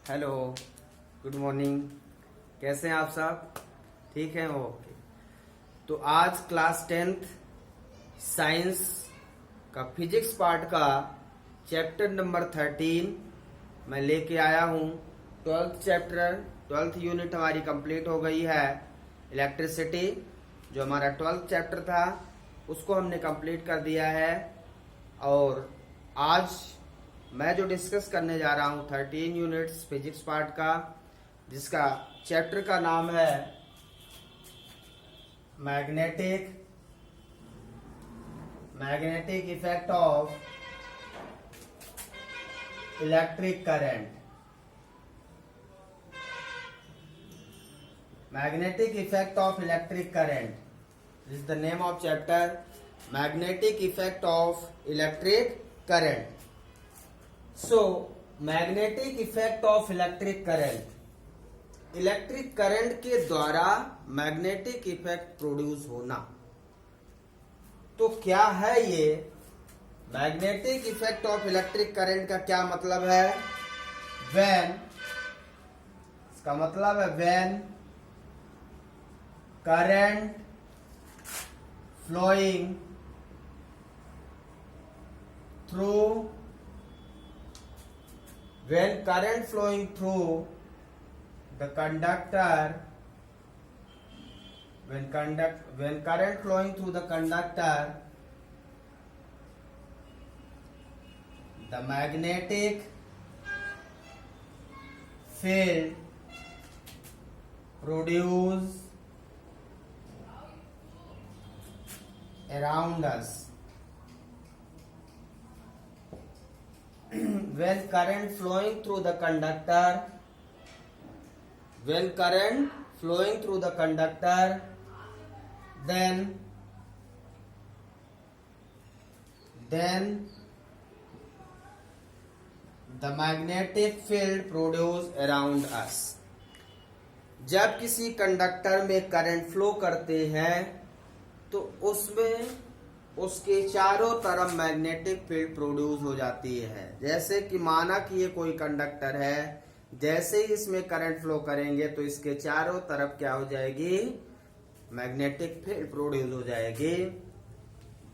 Hello, good morning. कैसे हैं आप सब? ठीक हैं? ओके। तो आज क्लास 10th साइंस का फिजिक्स पार्ट का चैप्टर नंबर 13 मैं लेके आया हूँ। 12th चैप्टर 12th यूनिट हमारी कंप्लीट हो गई है। इलेक्ट्रिसिटी जो हमारा 12th चैप्टर था उसको हमने कंप्लीट कर दिया है। और आज मैं जो डिस्कस करने जा रहा हूँ 13 यूनिट्स फिजिक्स पार्ट का, जिसका चैप्टर का नाम है magnetic effect of electric current. Magnetic effect of electric current is the name of chapter. Magnetic effect of electric current. So, magnetic effect of electric current, electric current के द्वारा magnetic effect produce होना। तो क्या है ये magnetic effect of electric current का क्या मतलब है? इसका मतलब है when current flowing through when current flowing through the conductor when current flowing through the conductor, the magnetic field produced around us. When current flowing through the conductor, then the magnetic field produced around us. जब किसी conductor में current flow करते हैं तो उसमें उसके चारों तरफ मैग्नेटिक फील्ड प्रोड्यूस हो जाती है। जैसे कि माना कि ये कोई कंडक्टर है, जैसे ही इसमें करंट फ्लो करेंगे तो इसके चारों तरफ क्या हो जाएगी? मैग्नेटिक फील्ड प्रोड्यूस हो जाएगी।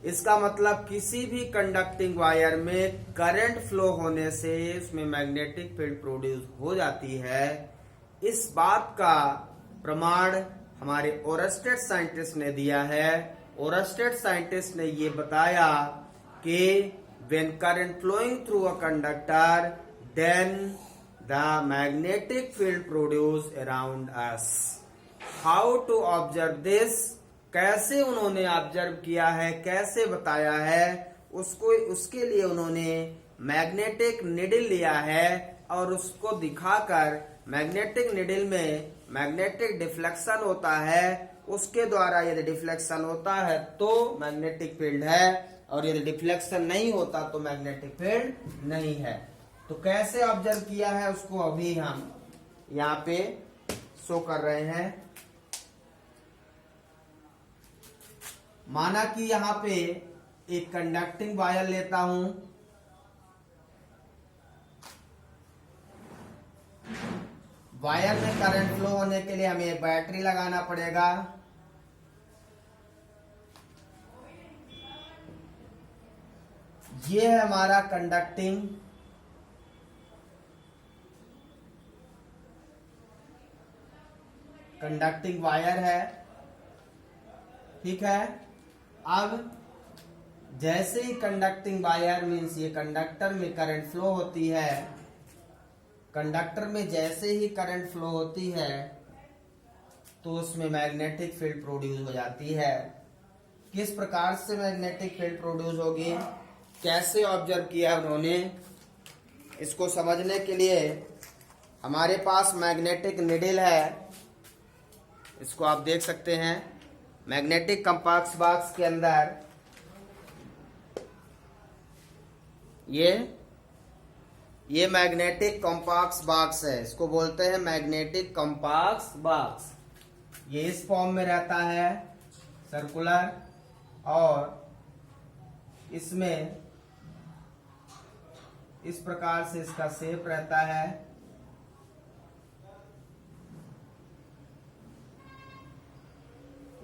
इसका मतलब किसी भी कंडक्टिंग वायर में करंट फ्लो होने से उसमें मैग्नेटिक फील्ड प्रोड्यूस हो जाती है। इस बात का प्रमाण हमारे ओरस्टेड साइंटिस्ट ने दिया है। ओरस्टेड साइंटिस्ट ने ये बताया कि when current flowing through a conductor, then the magnetic field produced around us. How to observe this? कैसे उन्होंने ऑब्जर्व किया है, कैसे बताया है, उसके लिए उन्होंने मैग्नेटिक निडल लिया है और उसको दिखाकर मैग्नेटिक निडल में मैग्नेटिक डिफ्लेक्शन होता है, उसके द्वारा यदि डिफ्लेक्शन होता है तो मैग्नेटिक फील्ड है और यदि डिफ्लेक्शन नहीं होता तो मैग्नेटिक फील्ड नहीं है। तो कैसे ऑब्जर्व किया है उसको अभी हम यहाँ पे शो कर रहे हैं। माना कि यहाँ पे एक कंडक्टिंग वायर लेता हूं, वायर में करंट फ्लो होने के लिए हमें बैटरी लगाना पड़ेगा। ये है हमारा कंडक्टिंग वायर है, ठीक है। अब जैसे ही कंडक्टिंग वायर मीन्स ये कंडक्टर में करंट फ्लो होती है, कंडक्टर में जैसे ही करंट फ्लो होती है तो उसमें मैग्नेटिक फील्ड प्रोड्यूस हो जाती है। किस प्रकार से मैग्नेटिक फील्ड प्रोड्यूस होगी, कैसे ऑब्जर्व किया उन्होंने, इसको समझने के लिए हमारे पास मैग्नेटिक निडल है। इसको आप देख सकते हैं मैग्नेटिक कंपास बॉक्स के अंदर। ये मैग्नेटिक कंपास बॉक्स है, इसको बोलते हैं मैग्नेटिक कंपास बॉक्स। ये इस फॉर्म में रहता है, सर्कुलर, और इसमें इस प्रकार से इसका शेप रहता है।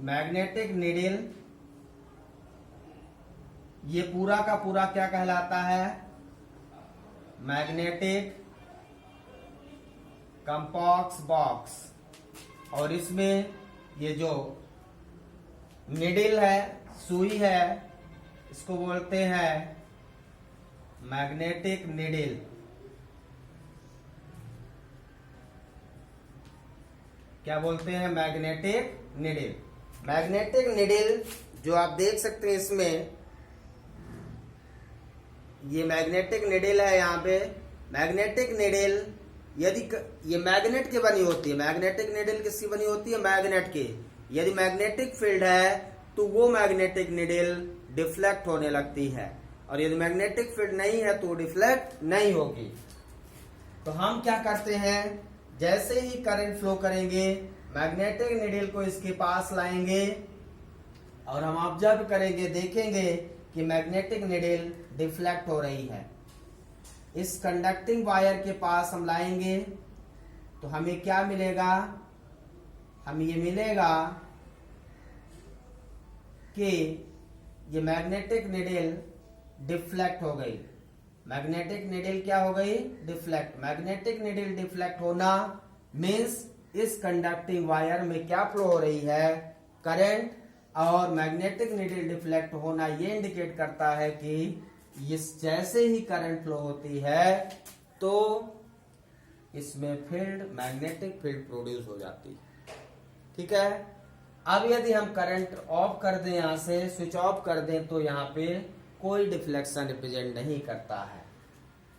मैग्नेटिक नीडल, ये पूरा का पूरा क्या कहलाता है? Magnetic compass box. और इसमें ये जो निडल है, सुई है, इसको बोलते हैं मैग्नेटिक निडल। क्या बोलते हैं? Magnetic needle. मैग्नेटिक निडल जो आप देख सकते हैं इसमें, ये मैग्नेटिक निडल है। यहाँ पे मैग्नेटिक निडल यदि ये मैग्नेट की बनी होती है, मैग्नेटिक निडल किसकी बनी होती है? मैग्नेट की। यदि मैग्नेटिक फील्ड है तो वो मैग्नेटिक निडल डिफ्लेक्ट होने लगती है, और यदि मैग्नेटिक फील्ड नहीं है तो डिफ्लेक्ट नहीं होगी। तो हम क्या करते हैं, जैसे ही करंट फ्लो करेंगे मैग्नेटिक निडल को इसके पास लाएंगे और हम ऑब्जर्व करेंगे, देखेंगे कि मैग्नेटिक निडल डिफ्लेक्ट हो रही है। इस कंडक्टिंग वायर के पास हम लाएंगे तो हमें क्या मिलेगा? हमें ये मिलेगा कि ये मैग्नेटिक निडल डिफ्लेक्ट हो गई। मैग्नेटिक निडल क्या हो गई? डिफ्लेक्ट। मैग्नेटिक निडल डिफ्लेक्ट होना मीन्स इस कंडक्टिंग वायर में क्या फ्लो हो रही है? करंट। और मैग्नेटिक निडल डिफ्लेक्ट होना ये इंडिकेट करता है कि इस जैसे ही करंट फ्लो होती है तो इसमें फील्ड, मैग्नेटिक फील्ड प्रोड्यूस हो जाती है। ठीक है। अब यदि हम करंट ऑफ कर दें, यहां से स्विच ऑफ कर दें, तो यहाँ पे कोई डिफ्लेक्शन रिप्रेजेंट नहीं करता है।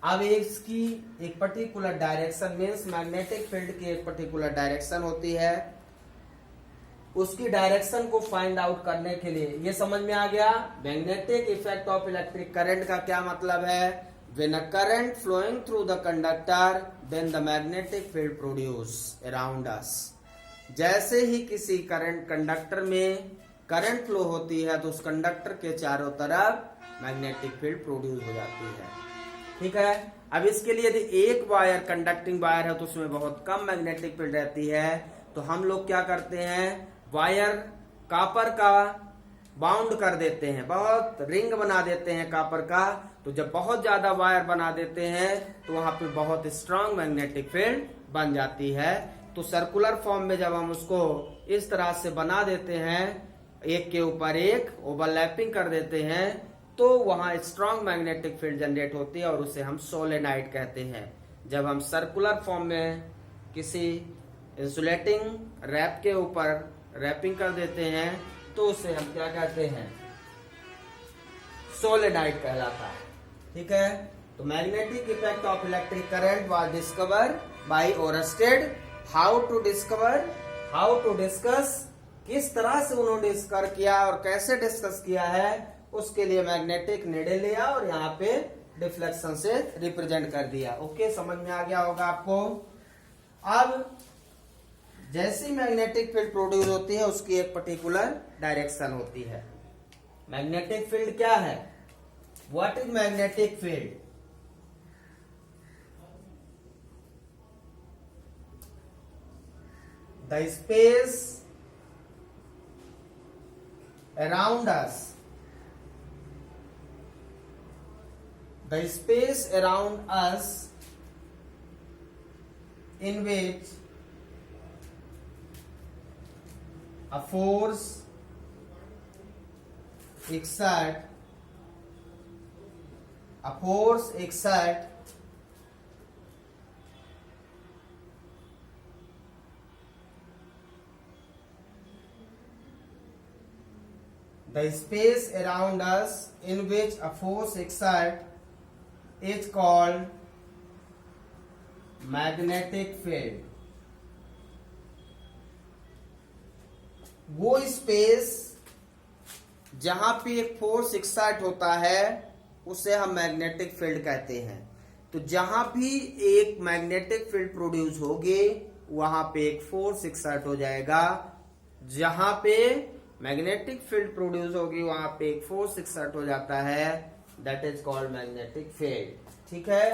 अब इसकी एक particular direction means magnetic field की एक पर्टिकुलर डायरेक्शन होती है। उसकी डायरेक्शन को फाइंड आउट करने के लिए, ये समझ में आ गया magnetic effect of electric current का क्या मतलब है? When a current flowing through the conductor then the magnetic field produce around us. जैसे ही किसी करंट कंडक्टर में करंट फ्लो होती है तो उस कंडक्टर के चारों तरफ मैग्नेटिक फील्ड प्रोड्यूस हो जाती है। ठीक है। अब इसके लिए यदि एक वायर कंडक्टिंग वायर है तो उसमें बहुत कम मैग्नेटिक फील्ड रहती है, तो हम लोग क्या करते हैं, वायर कॉपर का बाउंड कर देते हैं, बहुत रिंग बना देते हैं कॉपर का। तो जब बहुत ज्यादा वायर बना देते हैं तो वहां पे बहुत स्ट्रांग मैग्नेटिक फील्ड बन जाती है। तो सर्कुलर फॉर्म में जब हम उसको इस तरह से बना देते हैं, एक के ऊपर एक ओवरलैपिंग कर देते हैं, तो वहां स्ट्रांग मैग्नेटिक फील्ड जनरेट होती है और उसे हम सोलेनाइड कहते हैं। जब हम सर्कुलर फॉर्म में किसी इंसुलेटिंग रैप के ऊपर रैपिंग कर देते हैं तो उसे हम क्या कहते हैं? सोलेनाइड कहलाता है। ठीक है। तो magnetic effect of electric current was discover by Oersted. How to discover, how to discuss, किस तरह से उन्होंने डिस्कवर किया और कैसे डिस्कस किया है, उसके लिए मैग्नेटिक निडल लिया और यहाँ पे डिफ्लेक्शन से रिप्रेजेंट कर दिया। ओके, समझ में आ गया होगा आपको। अब जैसी मैग्नेटिक फील्ड प्रोड्यूस होती है उसकी एक पर्टिकुलर डायरेक्शन होती है। मैग्नेटिक फील्ड क्या है? What is magnetic field? The space around us, the space around us in which a force exert the space around us in which a force exert is called magnetic field। वो space जहां पे एक force excite होता है उसे हम magnetic field कहते हैं। तो जहां भी एक मैग्नेटिक फील्ड प्रोड्यूस होगी वहां पे एक फोर्स एक्साइट हो जाएगा। जहां पे मैग्नेटिक फील्ड प्रोड्यूस होगी वहां पे एक फोर्स एक्सर्ट हो जाता है, that is called magnetic field. ठीक है।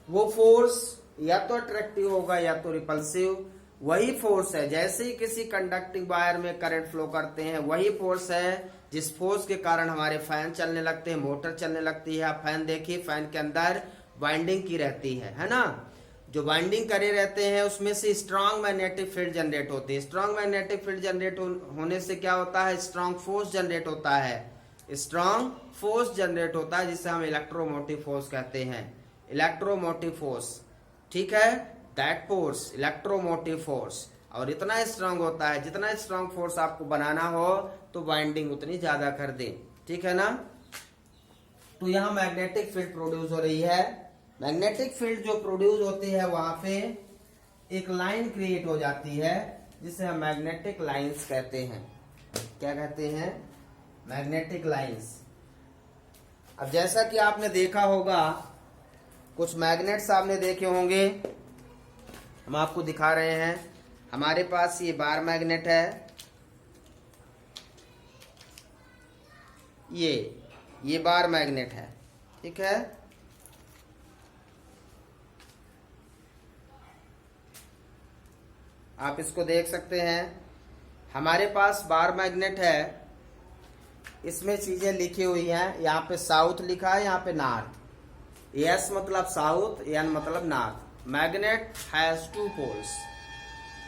वो फोर्स या तो अट्रैक्टिव होगा या तो रिपल्सिव। वही फोर्स है, जैसे ही किसी कंडक्टिंग वायर में करंट फ्लो करते हैं, वही फोर्स है जिस फोर्स के कारण हमारे फैन चलने लगते हैं, मोटर चलने लगती है। आप फैन देखिए, फैन के अंदर वाइंडिंग की रहती है ना। जो वाइंडिंग करे रहते हैं उसमें से स्ट्रांग मैग्नेटिक फील्ड जनरेट होती है। स्ट्रांग मैग्नेटिक फील्ड जनरेट होने से क्या होता है, स्ट्रांग फोर्स जनरेट होता है। स्ट्रांग फोर्स जनरेट होता है जिसे हम इलेक्ट्रोमोटिव फोर्स कहते हैं। इलेक्ट्रोमोटिव फोर्स, ठीक है, दैट फोर्स इलेक्ट्रोमोटिव फोर्स। और इतना स्ट्रांग होता है, जितना स्ट्रांग फोर्स आपको बनाना हो तो वाइंडिंग उतनी ज्यादा कर दे, ठीक है ना। तो यहाँ मैग्नेटिक फील्ड प्रोड्यूस हो रही है। मैग्नेटिक फील्ड जो प्रोड्यूस होती है वहां पे एक लाइन क्रिएट हो जाती है जिसे हम मैग्नेटिक लाइंस कहते हैं। क्या कहते हैं, मैग्नेटिक लाइंस। अब जैसा कि आपने देखा होगा, कुछ मैग्नेट्स आपने देखे होंगे, हम आपको दिखा रहे हैं। हमारे पास ये बार मैग्नेट है, ये बार मैग्नेट है, ठीक है। आप इसको देख सकते हैं। हमारे पास बार मैग्नेट है, इसमें चीजें लिखी हुई हैं। यहाँ पे साउथ लिखा है, यहाँ पे नॉर्थ। एस मतलब साउथ, एन मतलब north. Magnet has two poles.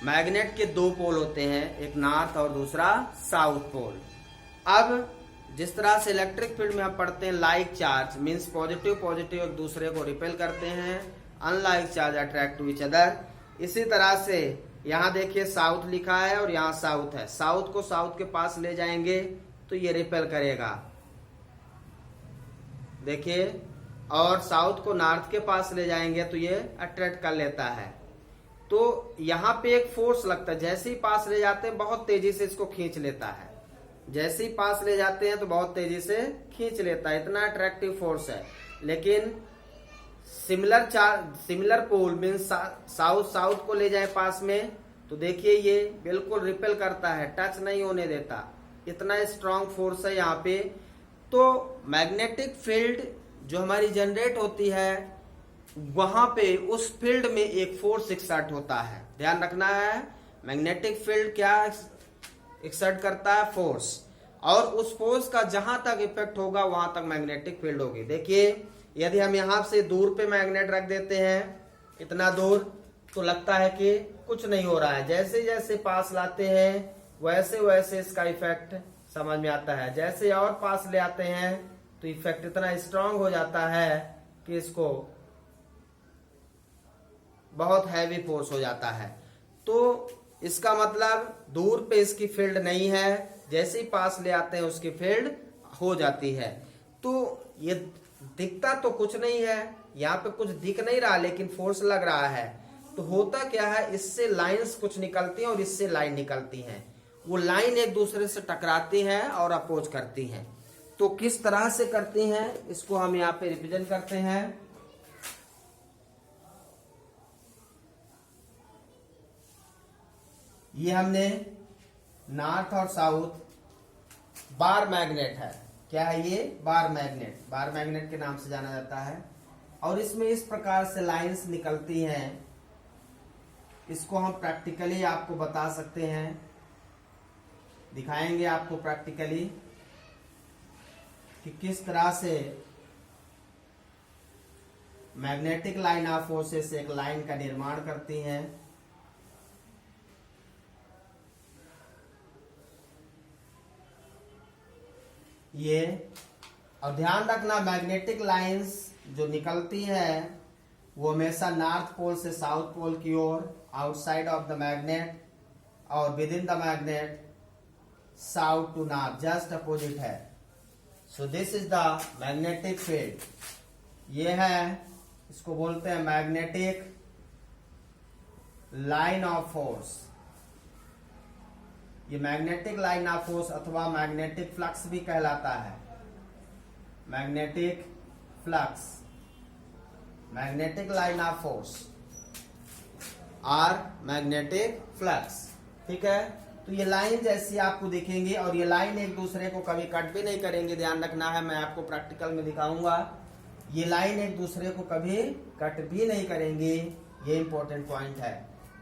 Magnet के दो पोल होते हैं, एक नॉर्थ और दूसरा साउथ पोल। अब जिस तरह से इलेक्ट्रिक फील्ड में हम पढ़ते हैं, like charge means positive positive एक दूसरे को रिपेल करते हैं, unlike charge attract to each other. इसी तरह से यहाँ देखिए साउथ लिखा है और यहाँ साउथ है। साउथ को साउथ के पास ले जाएंगे तो ये रिपेल करेगा, देखिए, और साउथ को नॉर्थ के पास ले जाएंगे तो ये अट्रैक्ट कर लेता है। तो यहाँ पे एक फोर्स लगता है, जैसे ही पास ले जाते हैं बहुत तेजी से इसको खींच लेता है। जैसे ही पास ले जाते हैं तो बहुत तेजी से खींच लेता है, इतना अट्रैक्टिव फोर्स है। लेकिन सिमिलर पोल मीन्स साउथ को ले जाए पास में तो देखिए ये बिल्कुल रिपेल करता है, टच नहीं होने देता, इतना स्ट्रांग फोर्स है यहाँ पे। तो मैग्नेटिक फील्ड जो हमारी जनरेट होती है वहां पे उस फील्ड में एक फोर्स एक्सर्ट होता है। ध्यान रखना है, मैग्नेटिक फील्ड क्या एक्सर्ट करता है, फोर्स। और उस फोर्स का जहां तक इफेक्ट होगा वहां तक मैग्नेटिक फील्ड होगी। देखिए, यदि हम यहां से दूर पे मैग्नेट रख देते हैं, इतना दूर, तो लगता है कि कुछ नहीं हो रहा है। जैसे जैसे पास लाते हैं वैसे वैसे इसका इफेक्ट समझ में आता है। जैसे और पास ले आते हैं तो इफेक्ट इतना स्ट्रांग हो जाता है कि इसको बहुत हैवी फोर्स हो जाता है। तो इसका मतलब दूर पे इसकी फील्ड नहीं है, जैसे ही पास ले आते हैं उसकी फील्ड हो जाती है। तो ये दिखता तो कुछ नहीं है, यहाँ पे कुछ दिख नहीं रहा लेकिन फोर्स लग रहा है। तो होता क्या है, इससे लाइंस कुछ निकलती हैं और इससे लाइन निकलती हैं। वो लाइन एक दूसरे से टकराती हैं और अपोज करती हैं। तो किस तरह से करती हैं इसको हम यहाँ पे रिप्रेजेंट करते हैं। ये हमने नॉर्थ और साउथ बार मैग्नेट है। क्या है ये, बार मैग्नेट। बार मैग्नेट के नाम से जाना जाता है। और इसमें इस प्रकार से लाइंस निकलती हैं। इसको हम प्रैक्टिकली आपको बता सकते हैं, दिखाएंगे आपको प्रैक्टिकली कि किस तरह से मैग्नेटिक लाइन ऑफ फोर्सेस एक लाइन का निर्माण करती हैं। ये, और ध्यान रखना मैग्नेटिक लाइंस जो निकलती है वो हमेशा नॉर्थ पोल से साउथ पोल की ओर, आउटसाइड ऑफ द मैग्नेट, और within the magnet south to north, just opposite है। So this is the magnetic field. ये है, इसको बोलते हैं मैग्नेटिक लाइन ऑफ फोर्स। ये मैग्नेटिक लाइन ऑफ फोर्स अथवा मैग्नेटिक फ्लक्स भी कहलाता है। Magnetic flux, magnetic line of force और मैग्नेटिक फ्लक्स, ठीक है। तो ये लाइन जैसी आपको दिखेंगी और ये लाइन एक दूसरे को कभी कट भी नहीं करेंगे। ध्यान रखना है, मैं आपको प्रैक्टिकल में दिखाऊंगा। ये लाइन एक दूसरे को कभी कट भी नहीं करेंगे, ये इंपॉर्टेंट पॉइंट है।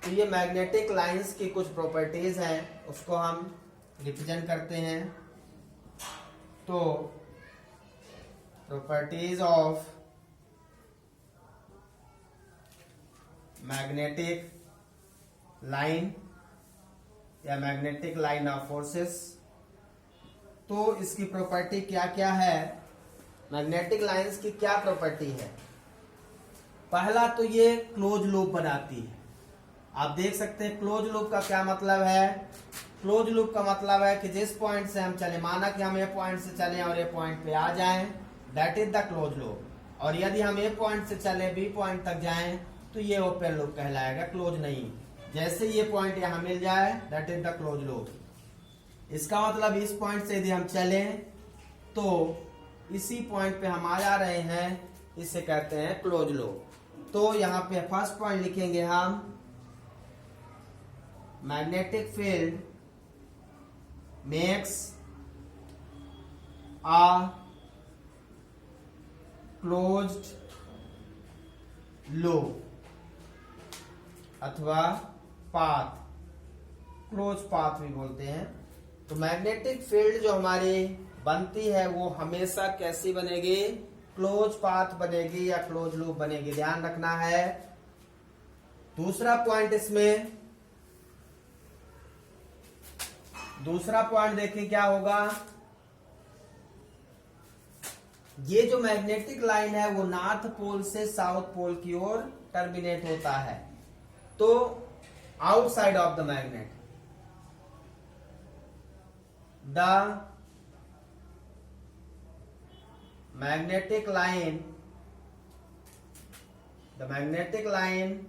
तो ये मैग्नेटिक लाइंस की कुछ प्रॉपर्टीज हैं, उसको हम रिप्रेजेंट करते हैं। तो प्रॉपर्टीज ऑफ मैग्नेटिक लाइन या मैग्नेटिक लाइन ऑफ फोर्सेस। तो इसकी प्रॉपर्टी क्या क्या है, मैग्नेटिक लाइंस की क्या प्रॉपर्टी है। पहला तो ये क्लोज लूप बनाती है। आप देख सकते हैं क्लोज लूप का क्या मतलब है। क्लोज लूप का मतलब है कि जिस पॉइंट से हम चले, माना कि हम ए पॉइंट से चले और ए पॉइंट पे आ जाएं, that is the close loop. और यदि हम ए पॉइंट से चले बी पॉइंट तक जाएं तो ये ओपन लूप कहलाएगा, क्लोज नहीं। जैसे ये पॉइंट यहां मिल जाए that is the close loop. इसका मतलब इस पॉइंट से यदि हम चले तो इसी पॉइंट पे हम आ जा रहे हैं, इसे कहते हैं क्लोज लूप। तो यहाँ पे फर्स्ट पॉइंट लिखेंगे हम, magnetic field makes a closed loop अथवा पाथ, क्लोज पाथ भी बोलते हैं। तो मैग्नेटिक फील्ड जो हमारी बनती है वो हमेशा कैसी बनेगी, क्लोज पाथ बनेगी या क्लोज लूप बनेगी, ध्यान रखना है। दूसरा पॉइंट इसमें, दूसरा पॉइंट देखें क्या होगा। ये जो मैग्नेटिक लाइन है वो नॉर्थ पोल से साउथ पोल की ओर टर्मिनेट होता है। तो outside of the magnet, the magnetic line, the magnetic line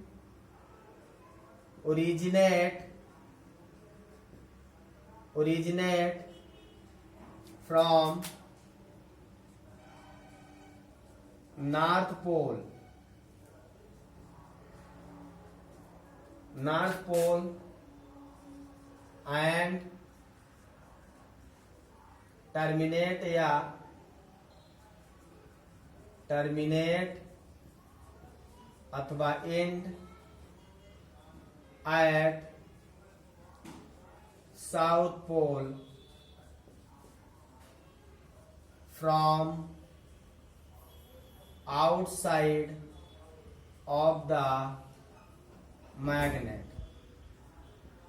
originate from north pole and terminate अथवा end at south pole from outside of the magnet।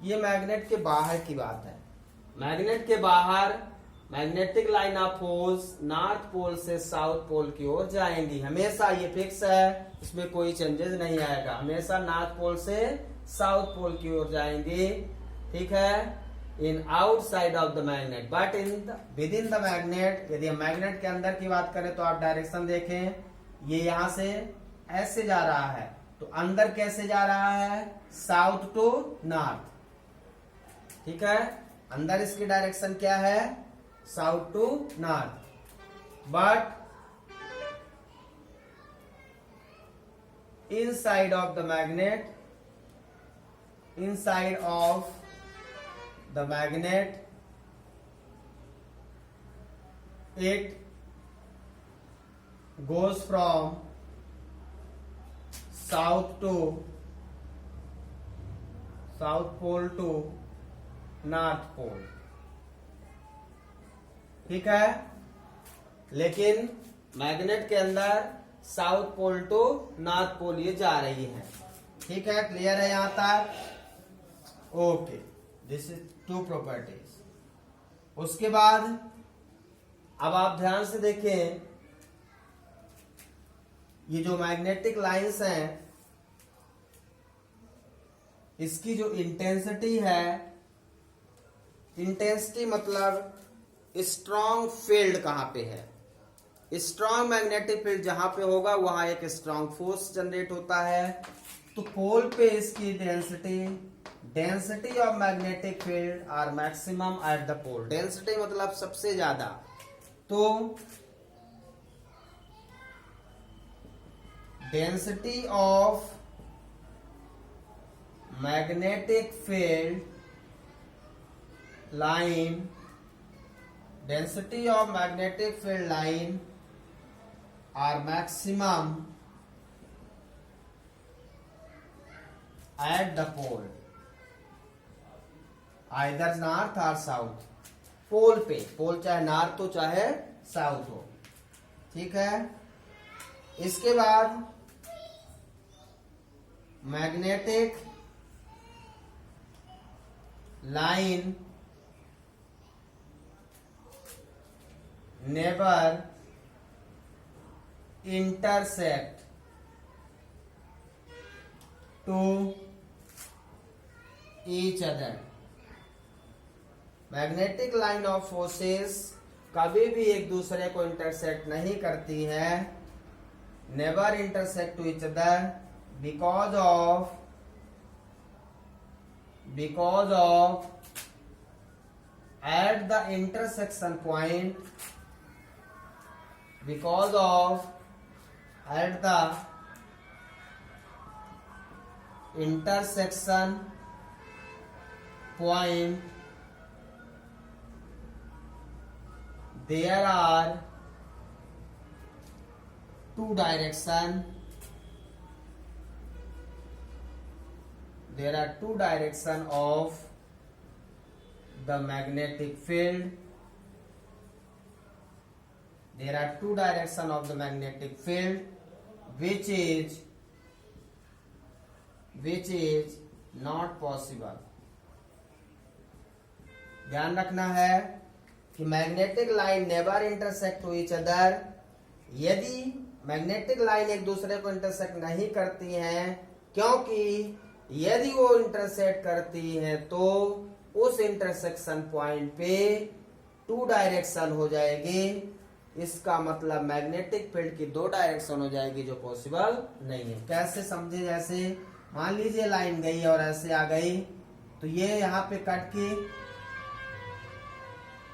ये magnet के बाहर की बात है। मैग्नेट के बाहर magnetic line of force north pole से साउथ पोल की ओर जाएंगी, हमेशा ये फिक्स है, इसमें कोई चेंजेस नहीं आएगा, हमेशा नॉर्थ पोल से साउथ पोल की ओर जाएंगी, ठीक है। In outside of the magnet but with in the magnet. यदि हम मैग्नेट के अंदर की बात करें तो आप डायरेक्शन देखें, ये यहां से ऐसे जा रहा है, तो अंदर कैसे जा रहा है, साउथ टू नॉर्थ, ठीक है। अंदर इसकी डायरेक्शन क्या है, south to north. But inside of the magnet, inside of the magnet, it goes from south pole to north pole, ठीक है। लेकिन मैग्नेट के अंदर south pole to north pole ये जा रही है, ठीक है। क्लियर है यहां तक, okay. This is two properties. उसके बाद अब आप ध्यान से देखें, ये जो मैग्नेटिक लाइंस हैं इसकी जो इंटेंसिटी है, इंटेंसिटी मतलब स्ट्रॉन्ग फील्ड कहां पे है, स्ट्रॉन्ग मैग्नेटिक फील्ड जहां पे होगा वहां एक स्ट्रॉन्ग फोर्स जनरेट होता है। तो पोल पे इसकी density of magnetic field are maximum at the pole. Density मतलब सबसे ज्यादा। तो density of magnetic field line, density of magnetic field line are maximum at the pole, either north or south. Pole पे, pole चाहे north हो चाहे south हो, ठीक है। इसके बाद magnetic line never intersect to each other. Magnetic line of forces कभी भी एक दूसरे को इंटरसेक्ट नहीं करती है, never intersect to each other because of at the intersection point, because of at the intersection point there are two direction, of the magnetic field. There are two directions of the magnetic field which is not possible. ध्यान रखना है कि magnetic line never intersect to each other. यदि magnetic line एक दूसरे को intersect नहीं करती हैं, क्योंकि यदि वो इंटरसेक्ट करती हैं तो उस इंटरसेक्शन पॉइंट पे टू डायरेक्शन हो जाएगी। इसका मतलब मैग्नेटिक फील्ड की दो डायरेक्शन हो जाएगी, जो पॉसिबल नहीं है। कैसे समझे? जैसे मान लीजिए लाइन गई और ऐसे आ गई, तो ये यहाँ पे कट की,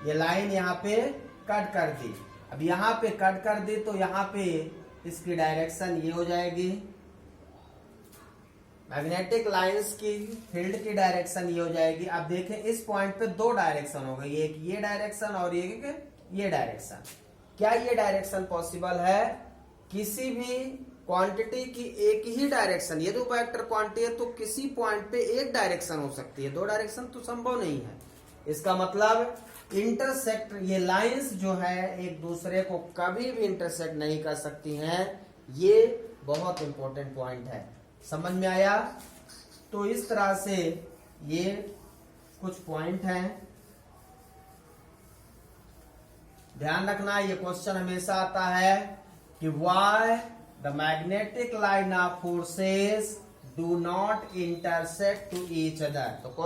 ये लाइन यहाँ पे कट कर दी। अब यहाँ पे कट कर दी तो यहाँ पे इसकी डायरेक्शन ये हो जाएगी। मैग्नेटिक लाइंस की फील्ड की डायरेक्शन ये हो जाएगी। अब देखें इस पॉइंट पे दो डायरेक्शन हो गई, एक ये डायरेक्शन और एक ये डायरेक्शन। क्या ये डायरेक्शन पॉसिबल है? किसी भी क्वांटिटी की एक ही डायरेक्शन, ये दो वेक्टर क्वांटिटी है तो किसी पॉइंट पे एक डायरेक्शन हो सकती है, दो डायरेक्शन तो संभव नहीं है। इसका मतलब इंटरसेक्ट, ये लाइंस जो है एक दूसरे को कभी भी इंटरसेक्ट नहीं कर सकती हैं। ये बहुत इंपॉर्टेंट पॉइंट है। समझ में आया? तो इस तरह से ये कुछ पॉइंट हैं, ध्यान रखना। ये क्वेश्चन हमेशा आता है कि why the magnetic line of forces do not intersect to each other. तो